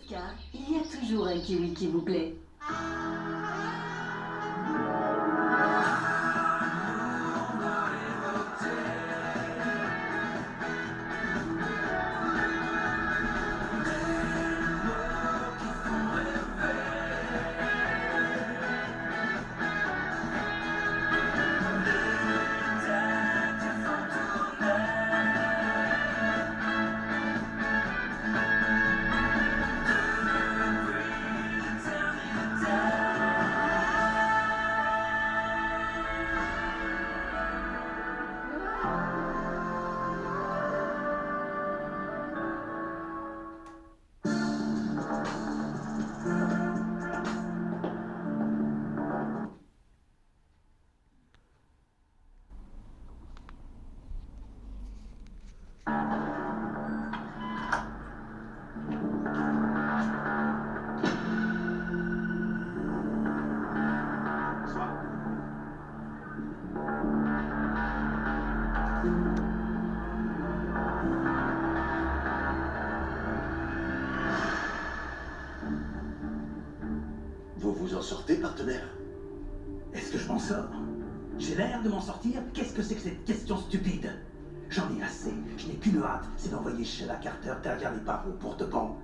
cas, il y a toujours un kiwi qui vous plaît. Vous vous en sortez, partenaire? Est-ce que je m'en sors? J'ai l'air de m'en sortir? Qu'est-ce que c'est que cette question stupide? J'en ai assez. Je n'ai qu'une hâte, c'est d'envoyer Sheila Carter derrière les barreaux pour de bon.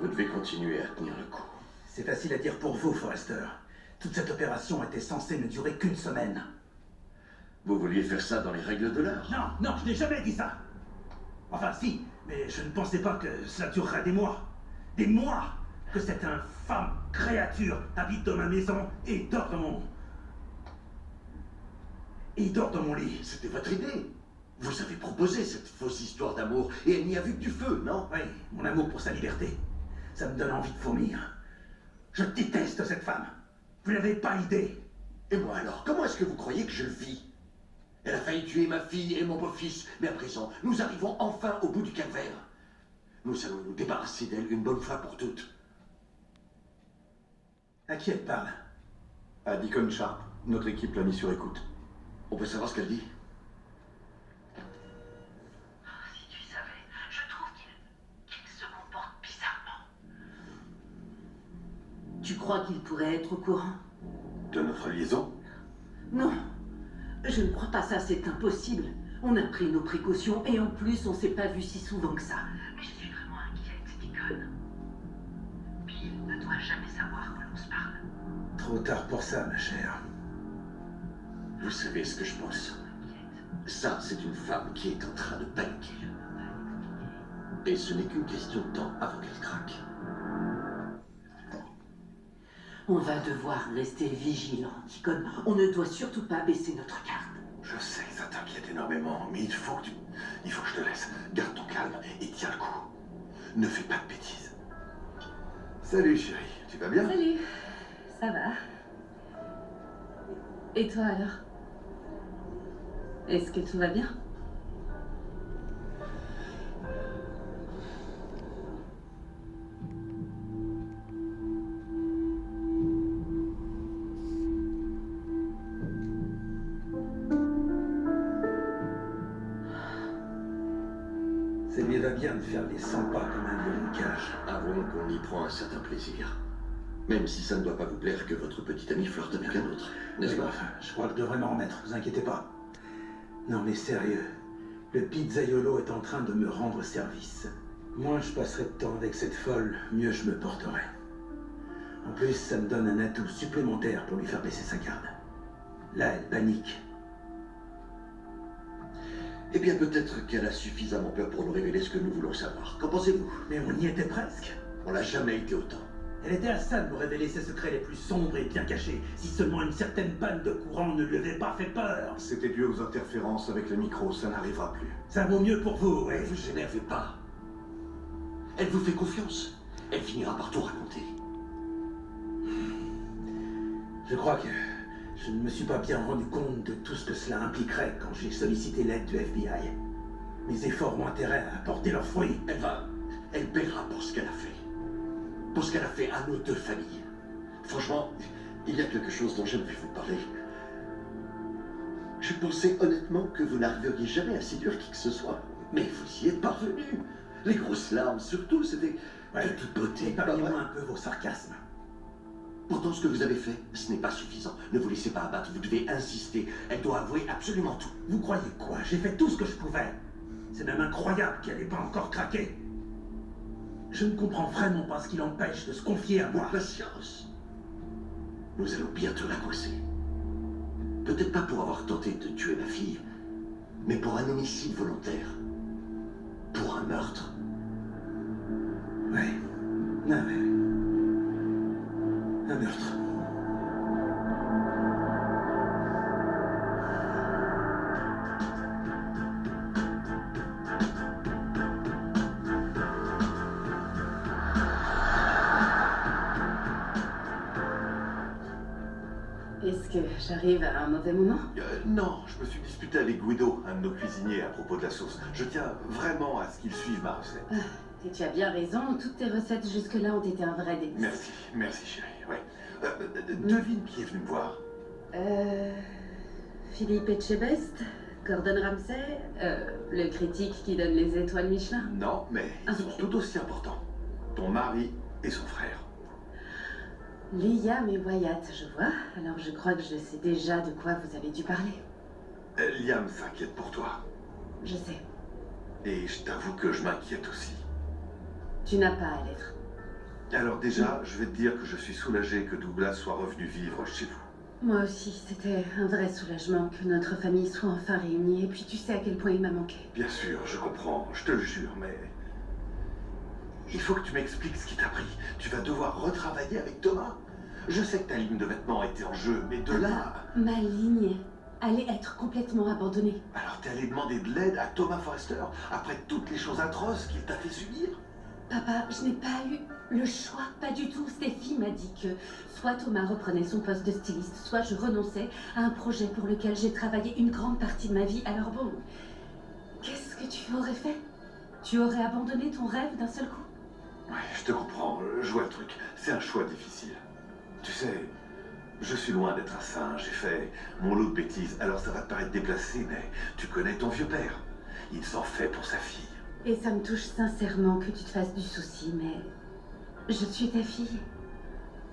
Vous devez continuer à tenir le coup. C'est facile à dire pour vous, Forrester. Toute cette opération était censée ne durer qu'une semaine. Vous vouliez faire ça dans les règles de l'art? Non, je n'ai jamais dit ça. Enfin, si, mais je ne pensais pas que cela durerait des mois. Des mois que cette infâme créature habite dans ma maison et dort dans mon... Il dort dans mon lit. C'était votre idée. Vous avez proposé cette fausse histoire d'amour et elle n'y a vu que du feu, non? Oui, mon amour pour sa liberté. Ça me donne envie de vomir. Je déteste cette femme. Vous n'avez pas idée. Et moi alors, comment est-ce que vous croyez que je le vis? Elle a failli tuer ma fille et mon beau-fils, mais à présent, nous arrivons enfin au bout du calvaire. Nous allons nous débarrasser d'elle une bonne fois pour toutes. À qui elle parle? À Deacon Sharp. Notre équipe l'a mis sur écoute. On peut savoir ce qu'elle dit? Si tu savais, je trouve qu'il se comporte bizarrement. Tu crois qu'il pourrait être au courant? De notre liaison? Non, je ne crois pas ça, c'est impossible. On a pris nos précautions et en plus on s'est pas vu si souvent que ça. Mais je suis vraiment inquiète, Deacon. Bill ne doit jamais savoir que l'on se parle. Trop tard pour ça, ma chère. Vous savez ce que je pense? Ça, c'est une femme qui est en train de paniquer. Et ce n'est qu'une question de temps avant qu'elle craque. On va devoir rester vigilants, Deacon. On ne doit surtout pas baisser notre garde. Je sais que ça t'inquiète énormément, mais il faut que je te laisse. Garde ton calme et tiens le coup. Ne fais pas de bêtises. Salut chérie, tu vas bien? Salut, ça va. Et toi alors? Est-ce que tout va bien? Ça lui va bien de faire les 100 pas comme un lion de cage. Avouons qu'on y prend un certain plaisir. Même si ça ne doit pas vous plaire que votre petite amie flirte avec un autre, n'est-ce pas? Enfin, je crois que je devrais m'en remettre, vous inquiétez pas. Non mais sérieux, le pizzaiolo est en train de me rendre service. Moins je passerai de temps avec cette folle, mieux je me porterai. En plus, ça me donne un atout supplémentaire pour lui faire baisser sa garde. Là, elle panique. Eh bien, peut-être qu'elle a suffisamment peur pour nous révéler ce que nous voulons savoir. Qu'en pensez-vous? Mais on y était presque. On n'a jamais été autant. Elle était à ça de nous révéler ses secrets les plus sombres et bien cachés, si seulement une certaine panne de courant ne lui avait pas fait peur. C'était dû aux interférences avec le micro, ça n'arrivera plus. Ça vaut mieux pour vous, Ne ouais. vous énervez pas. Elle vous fait confiance. Elle finira par tout raconter. Je crois que je ne me suis pas bien rendu compte de tout ce que cela impliquerait quand j'ai sollicité l'aide du FBI. Mes efforts ont intérêt à apporter leurs fruits. Elle paiera pour ce qu'elle a fait. pour ce qu'elle a fait à nos deux familles. Franchement, il y a quelque chose dont j'aimerais vous parler. Je pensais honnêtement que vous n'arriveriez jamais à séduire qui que ce soit. Mais vous y êtes parvenu. Les grosses larmes, surtout, c'était de toute beauté. Épargnez-moi un peu vos sarcasmes. Pourtant, ce que vous avez fait, ce n'est pas suffisant. Ne vous laissez pas abattre, vous devez insister. Elle doit avouer absolument tout. Vous croyez quoi? J'ai fait tout ce que je pouvais. C'est même incroyable qu'elle n'ait pas encore craqué. Je ne comprends vraiment pas ce qui l'empêche de se confier à moi. Patience. Nous allons bientôt la coincer. Peut-être pas pour avoir tenté de tuer ma fille, mais pour un homicide volontaire. Pour un meurtre. Ouais. Ah ouais. Un meurtre. Est-ce que j'arrive à un mauvais moment? Non, je me suis disputé avec Guido, un de nos cuisiniers, à propos de la sauce. Je tiens vraiment à ce qu'il suive ma recette. Et tu as bien raison, toutes tes recettes jusque-là ont été un vrai délice. Merci chérie, ouais. Devine qui est venu me voir. Philippe Etchebest, Gordon Ramsay, le critique qui donne les étoiles Michelin. Non, mais ils sont tout aussi importants. Ton mari et son frère. Liam et Wyatt, je vois. Alors je crois que je sais déjà de quoi vous avez dû parler. Liam s'inquiète pour toi. Je sais. Et je t'avoue que je m'inquiète aussi. Tu n'as pas à l'être. Alors déjà, je vais te dire que je suis soulagé que Douglas soit revenu vivre chez vous. Moi aussi, c'était un vrai soulagement que notre famille soit enfin réunie. Et puis tu sais à quel point il m'a manqué. Bien sûr, je comprends, je te le jure, mais... Il faut que tu m'expliques ce qui t'a pris. Tu vas devoir retravailler avec Thomas. Je sais que ta ligne de vêtements était en jeu, mais de là... Ma ligne allait être complètement abandonnée. Alors t'es allé demander de l'aide à Thomas Forrester, après toutes les choses atroces qu'il t'a fait subir? Papa, je n'ai pas eu le choix, pas du tout. Stéphie m'a dit que soit Thomas reprenait son poste de styliste, soit je renonçais à un projet pour lequel j'ai travaillé une grande partie de ma vie. Alors bon, qu'est-ce que tu aurais fait? Tu aurais abandonné ton rêve d'un seul coup? Ouais, je te comprends, je vois le truc. C'est un choix difficile. Tu sais, je suis loin d'être un saint, j'ai fait mon lot de bêtises, alors ça va te paraître déplacé, mais tu connais ton vieux père. Il s'en fait pour sa fille. Et ça me touche sincèrement que tu te fasses du souci, mais je suis ta fille.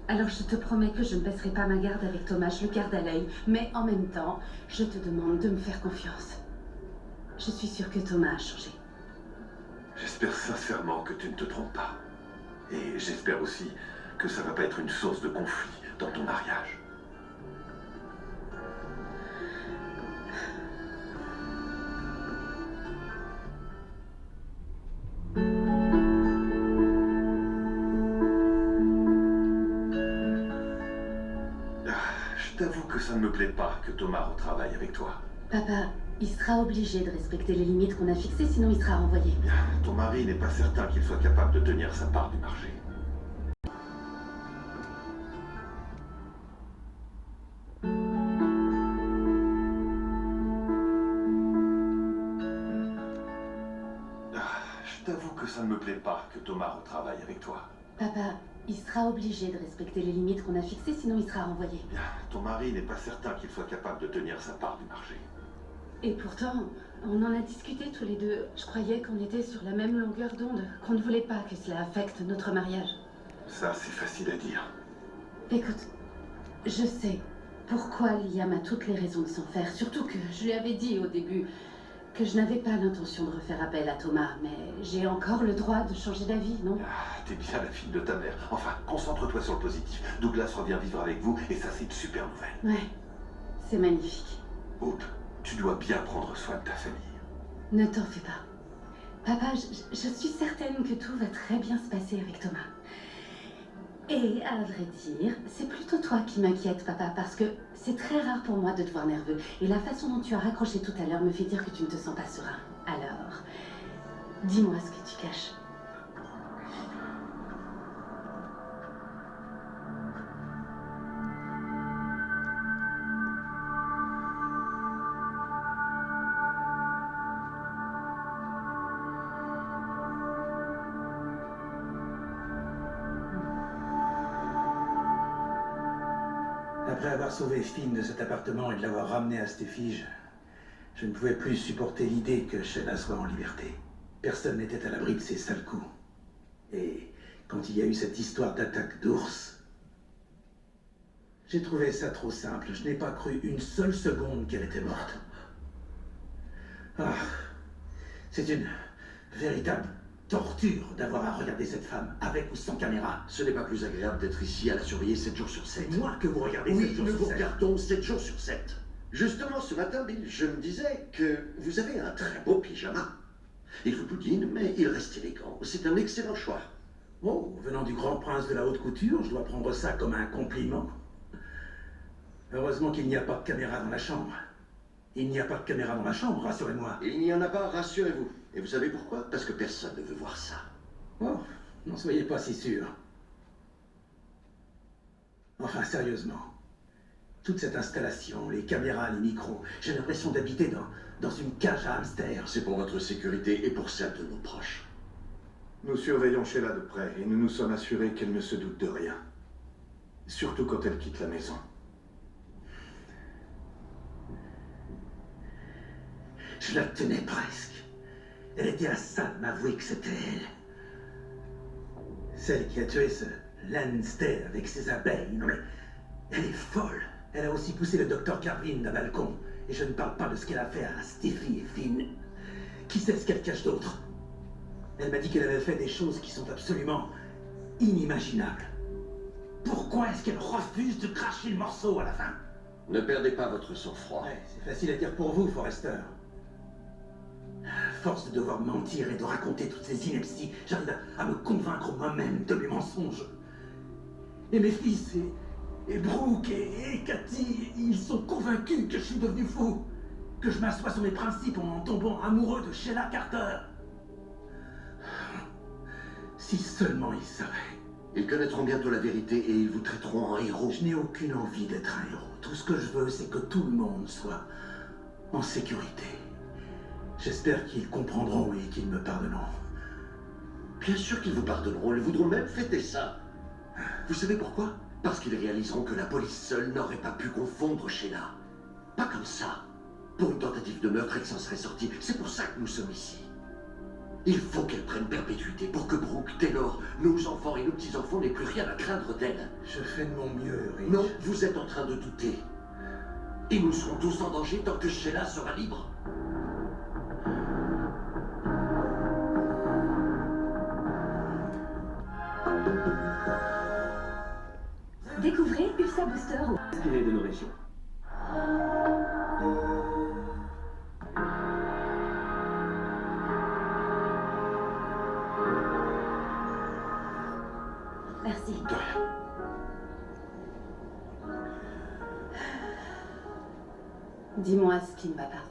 Alors je te promets que je ne baisserai pas ma garde avec Thomas, je le garde à l'œil, mais en même temps, je te demande de me faire confiance. Je suis sûre que Thomas a changé. J'espère sincèrement que tu ne te trompes pas. Et j'espère aussi que ça va pas être une source de conflit dans ton mariage. Je t'avoue que ça ne me plaît pas que Thomas retravaille avec toi. Papa, il sera obligé de respecter les limites qu'on a fixées, sinon il sera renvoyé. Bien, ton mari n'est pas certain qu'il soit capable de tenir sa part du marché. Je t'avoue que ça ne me plaît pas que Thomas retravaille avec toi. Papa, il sera obligé de respecter les limites qu'on a fixées, sinon il sera renvoyé. Bien, ton mari n'est pas certain qu'il soit capable de tenir sa part du marché. Et pourtant, on en a discuté tous les deux. Je croyais qu'on était sur la même longueur d'onde, qu'on ne voulait pas que cela affecte notre mariage. Ça, c'est facile à dire. Écoute, je sais pourquoi Liam a toutes les raisons de s'en faire, surtout que je lui avais dit au début que je n'avais pas l'intention de refaire appel à Thomas, mais j'ai encore le droit de changer d'avis, non? Ah, t'es bien la fille de ta mère. Enfin, concentre-toi sur le positif. Douglas revient vivre avec vous et ça, c'est une super nouvelle. Ouais, c'est magnifique. Hope, tu dois bien prendre soin de ta famille. Ne t'en fais pas. Papa, je suis certaine que tout va très bien se passer avec Thomas. Et à vrai dire, c'est plutôt toi qui m'inquiète, papa, parce que c'est très rare pour moi de te voir nerveux. Et la façon dont tu as raccroché tout à l'heure me fait dire que tu ne te sens pas serein. Alors, dis-moi ce que tu caches. Après avoir sauvé Finn de cet appartement et de l'avoir ramené à Stéphie, je ne pouvais plus supporter l'idée que Sheila soit en liberté. Personne n'était à l'abri de ses sales coups. Et quand il y a eu cette histoire d'attaque d'ours, j'ai trouvé ça trop simple. Je n'ai pas cru une seule seconde qu'elle était morte. Ah, c'est une véritable torture d'avoir à regarder cette femme, avec ou sans caméra. Ce n'est pas plus agréable d'être ici à la surveiller 7 jours sur 7. C'est moi que vous regardez Oui, 7 jours nous sur vous 7. regardons 7 jours sur 7. Justement, ce matin, Bill, je me disais que vous avez un très beau pyjama. Il vous boudine, mais il reste élégant. C'est un excellent choix. Oh, venant du grand prince de la haute couture, je dois prendre ça comme un compliment. Heureusement qu'il n'y a pas de caméra dans la chambre. Il n'y a pas de caméra dans la chambre, rassurez-moi. Il n'y en a pas, rassurez-vous. Et vous savez pourquoi? Parce que personne ne veut voir ça. Oh, n'en soyez pas si sûr. Enfin, sérieusement. Toute cette installation, les caméras, les micros, j'ai l'impression d'habiter dans une cage à hamster. C'est pour votre sécurité et pour celle de nos proches. Nous surveillons Sheila de près et nous nous sommes assurés qu'elle ne se doute de rien. Surtout quand elle quitte la maison. Je la tenais presque. Elle était à ça de m'avouer que c'était elle. Celle qui a tué ce Lannister avec ses abeilles. Non mais, elle est folle. Elle a aussi poussé le docteur Carvin d'un balcon. Et je ne parle pas de ce qu'elle a fait à Steffi et Finn. Qui sait ce qu'elle cache d'autre? Elle m'a dit qu'elle avait fait des choses qui sont absolument inimaginables. Pourquoi est-ce qu'elle refuse de cracher le morceau à la fin? Ne perdez pas votre sang-froid. Ouais, c'est facile à dire pour vous, Forrester. À force de devoir mentir et de raconter toutes ces inepties, j'arrive à me convaincre moi-même de mes mensonges. Et mes fils, et Brooke, et Cathy, ils sont convaincus que je suis devenu fou. Que je m'assois sur mes principes en tombant amoureux de Sheila Carter. Si seulement ils savaient. Ils connaîtront bientôt la vérité et ils vous traiteront en héros. Je n'ai aucune envie d'être un héros. Tout ce que je veux, c'est que tout le monde soit en sécurité. J'espère qu'ils comprendront et qu'ils me pardonneront. Bien sûr qu'ils vous pardonneront, ils voudront même fêter ça. Vous savez pourquoi? Parce qu'ils réaliseront que la police seule n'aurait pas pu confondre Sheila. Pas comme ça. Pour une tentative de meurtre, elle s'en serait sortie. C'est pour ça que nous sommes ici. Il faut qu'elle prenne perpétuité pour que Brooke, Taylor, nos enfants et nos petits-enfants n'aient plus rien à craindre d'elle. Je fais de mon mieux, Rich. Non, vous êtes en train de douter. Et nous serons tous en danger tant que Sheila sera libre. Découvrez USA Booster. Inspiré de nos régions. Merci. De rien. Dis-moi ce qui ne va pas.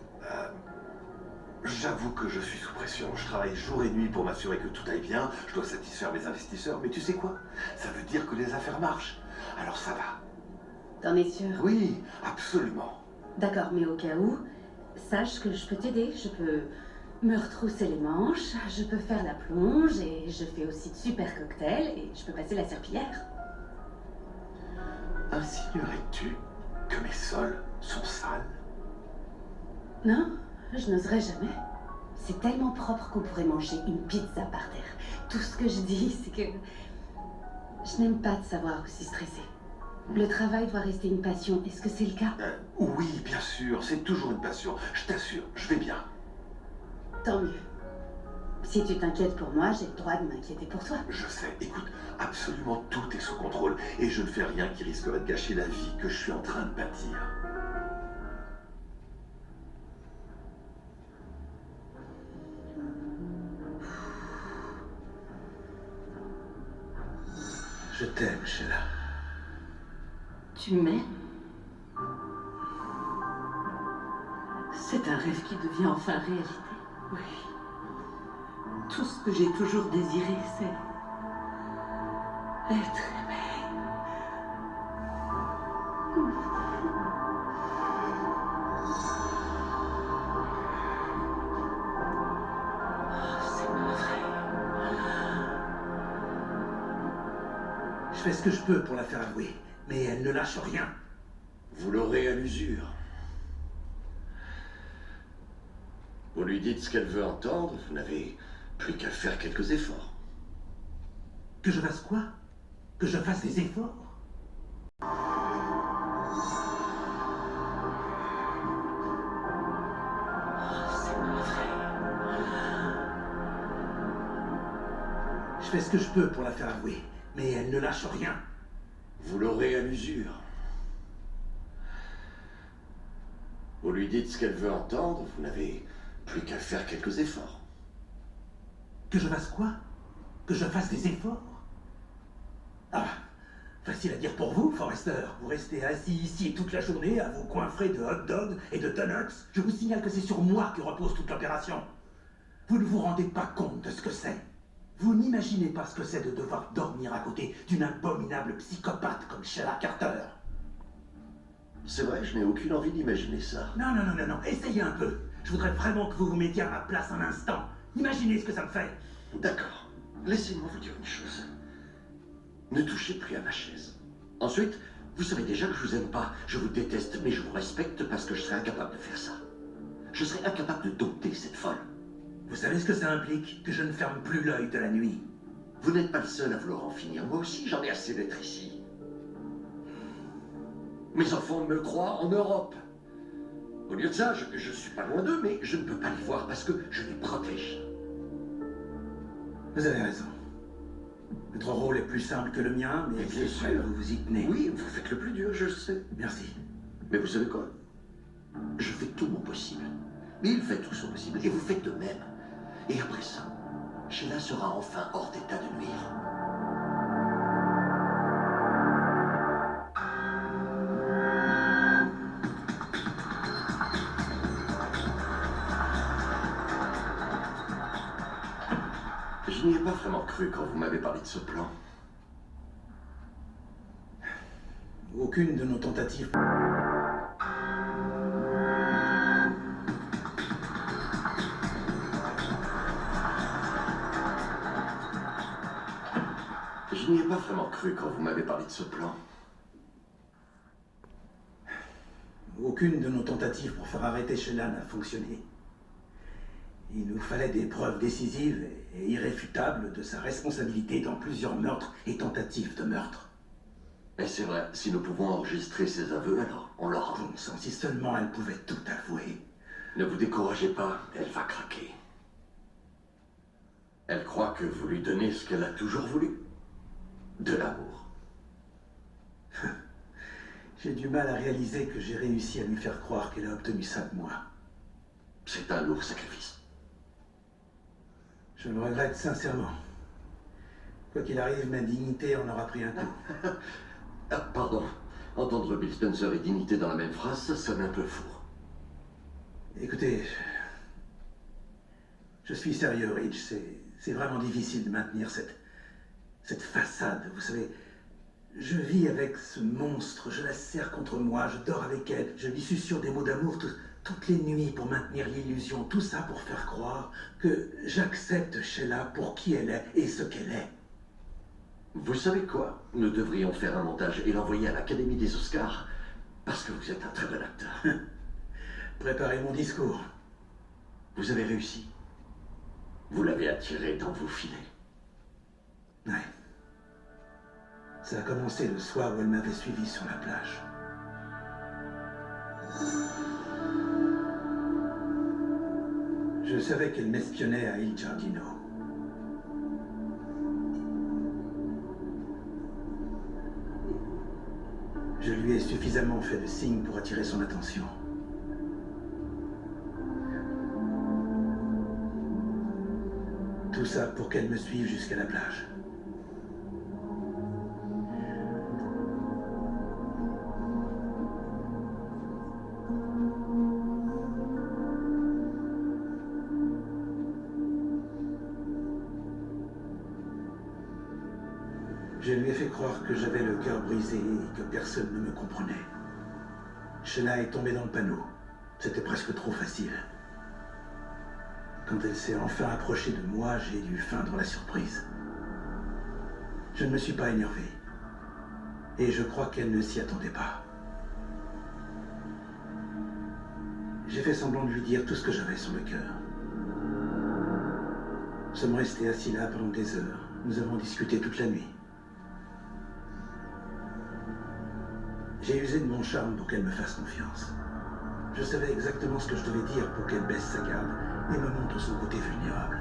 J'avoue que je suis sous pression. Je travaille jour et nuit pour m'assurer que tout aille bien. Je dois satisfaire mes investisseurs. Mais tu sais quoi? Ça veut dire que les affaires marchent. Alors ça va. T'en es sûr? Oui, absolument. D'accord, mais au cas où, sache que je peux t'aider. Je peux me retrousser les manches, je peux faire la plonge, et je fais aussi de super cocktails, et je peux passer la serpillière. Insinuerais-tu que mes sols sont sales? Non, je n'oserais jamais. C'est tellement propre qu'on pourrait manger une pizza par terre. Tout ce que je dis, c'est que je n'aime pas te savoir aussi stressée. Le travail doit rester une passion. Est-ce que c'est le cas? Oui, bien sûr, c'est toujours une passion. Je t'assure, je vais bien. Tant mieux. Si tu t'inquiètes pour moi, j'ai le droit de m'inquiéter pour toi. Je sais, écoute, absolument tout est sous contrôle. Et je ne fais rien qui risquerait de gâcher la vie que je suis en train de bâtir. Je t'aime, Sheila. Tu m'aimes? C'est un rêve qui devient enfin réalité. Oui. Tout ce que j'ai toujours désiré, c'est être aimée. Oh, c'est pas vrai. Je fais ce que je peux pour la faire avouer, mais elle ne lâche rien. Vous l'aurez à l'usure. Vous lui dites ce qu'elle veut entendre, vous n'avez plus qu'à faire quelques efforts. Que je fasse quoi? Que je fasse des efforts? C'est pas vrai. Je fais ce que je peux pour la faire avouer, mais elle ne lâche rien. Vous l'aurez à l'usure. Vous lui dites ce qu'elle veut entendre, vous n'avez plus qu'à faire quelques efforts. Que je fasse quoi? Que je fasse des efforts? Ah, facile à dire pour vous, Forrester. Vous restez assis ici toute la journée à vos coins frais de hot dog et de donuts. Je vous signale que c'est sur moi que repose toute l'opération. Vous ne vous rendez pas compte de ce que c'est. Vous n'imaginez pas ce que c'est de devoir dormir à côté d'une abominable psychopathe comme Sheila Carter. C'est vrai, je n'ai aucune envie d'imaginer ça. Non, essayez un peu. Je voudrais vraiment que vous vous mettiez à ma place un instant. Imaginez ce que ça me fait. D'accord. Laissez-moi vous dire une chose. Ne touchez plus à ma chaise. Ensuite, vous savez déjà que je vous aime pas. Je vous déteste, mais je vous respecte parce que je serais incapable de faire ça. Je serais incapable de dompter cette folle. Vous savez ce que ça implique? Que je ne ferme plus l'œil de la nuit. Vous n'êtes pas le seul à vouloir en finir. Moi aussi, j'en ai assez d'être ici. Mes enfants me croient en Europe. Au lieu de ça, je suis pas loin d'eux, mais je ne peux pas les voir parce que je les protège. Vous avez raison. Votre rôle est plus simple que le mien, mais bien c'est vrai, sûr. vous vous y tenez. Oui, vous faites le plus dur, je le sais. Merci. Mais vous savez quoi? Je fais tout mon possible. Mais il fait tout son possible, et vous faites de même. Et après ça, Sheila sera enfin hors d'état de nuire. Je n'y ai pas vraiment cru quand vous m'avez parlé de ce plan. Aucune de nos tentatives. Je n'y ai pas vraiment cru quand vous m'avez parlé de ce plan. Aucune de nos tentatives pour faire arrêter Sheila n'a fonctionné. Il nous fallait des preuves décisives et irréfutables de sa responsabilité dans plusieurs meurtres et tentatives de meurtre. Et c'est vrai, si nous pouvons enregistrer ses aveux, alors on l'aura. Bon sang, si seulement elle pouvait tout avouer. Ne vous découragez pas, elle va craquer. Elle croit que vous lui donnez ce qu'elle a toujours voulu. De l'amour. J'ai du mal à réaliser que j'ai réussi à lui faire croire qu'elle a obtenu ça de moi. C'est un lourd sacrifice. Je le regrette sincèrement. Quoi qu'il arrive, ma dignité en aura pris un coup. Ah, pardon. Entendre Bill Spencer et dignité dans la même phrase, ça sonne un peu fou. Écoutez, je suis sérieux, Rich. C'est vraiment difficile de maintenir cette façade. Vous savez, je vis avec ce monstre, je la serre contre moi, je dors avec elle, je lui susurre des mots d'amour toutes les nuits pour maintenir l'illusion. Tout ça pour faire croire que j'accepte Sheila pour qui elle est et ce qu'elle est. Vous savez quoi? Nous devrions faire un montage et l'envoyer à l'Académie des Oscars, parce que vous êtes un très bon acteur. Préparez mon discours. Vous avez réussi. Vous l'avez attiré dans vos filets. Ouais. Ça a commencé le soir où elle m'avait suivi sur la plage. Je savais qu'elle m'espionnait à Il Giardino. Je lui ai suffisamment fait de signes pour attirer son attention. Tout ça pour qu'elle me suive jusqu'à la plage. Je lui ai fait croire que j'avais le cœur brisé et que personne ne me comprenait. Sheila est tombée dans le panneau. C'était presque trop facile. Quand elle s'est enfin approchée de moi, j'ai dû feindre la surprise. Je ne me suis pas énervé. Et je crois qu'elle ne s'y attendait pas. J'ai fait semblant de lui dire tout ce que j'avais sur le cœur. Nous sommes restés assis là pendant des heures. Nous avons discuté toute la nuit. J'ai usé de mon charme pour qu'elle me fasse confiance. Je savais exactement ce que je devais dire pour qu'elle baisse sa garde et me montre son côté vulnérable.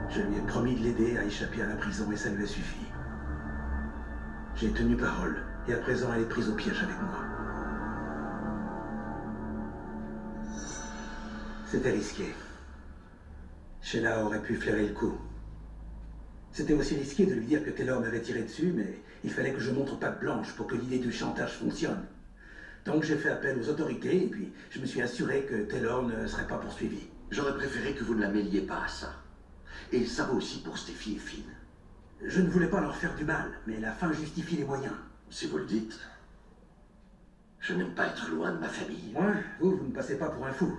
Je lui ai promis de l'aider à échapper à la prison et ça lui a suffi. J'ai tenu parole et à présent elle est prise au piège avec moi. C'était risqué. Sheila aurait pu flairer le coup. C'était aussi risqué de lui dire que Taylor m'avait tiré dessus, mais il fallait que je montre patte blanche pour que l'idée du chantage fonctionne. Donc j'ai fait appel aux autorités et puis je me suis assuré que Taylor ne serait pas poursuivi. J'aurais préféré que vous ne la mêliez pas à ça. Et ça va aussi pour Steffi et Finn. Je ne voulais pas leur faire du mal, mais la fin justifie les moyens. Si vous le dites. Je n'aime pas être loin de ma famille. Moi, vous ne passez pas pour un fou.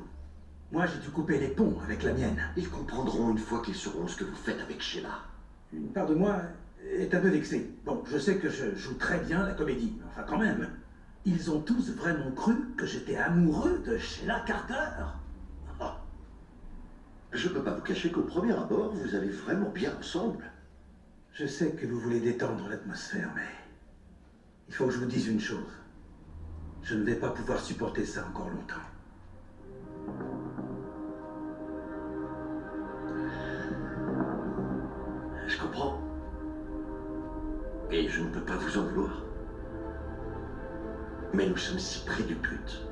Moi, j'ai dû couper les ponts avec la mienne. Ils comprendront une fois qu'ils sauront ce que vous faites avec Sheila. Une part de moi est un peu vexée. Bon, je sais que je joue très bien la comédie, mais enfin quand même. Ils ont tous vraiment cru que j'étais amoureux de Sheila Carter. Oh. Je peux pas vous cacher qu'au premier abord, vous allez vraiment bien ensemble. Je sais que vous voulez détendre l'atmosphère, mais il faut que je vous dise une chose. Je ne vais pas pouvoir supporter ça encore longtemps. Je comprends. Et je ne peux pas vous en vouloir. Mais nous sommes si près du but.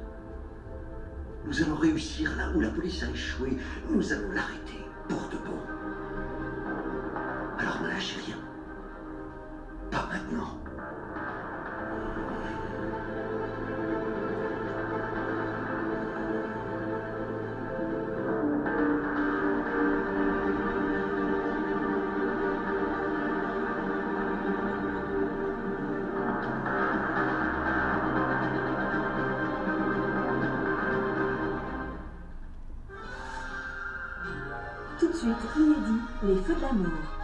Nous allons réussir là où la police a échoué. Nous allons l'arrêter pour de bon. Alors ne lâchez rien. Pas maintenant. Tout de suite, inédit, les feux de l'amour.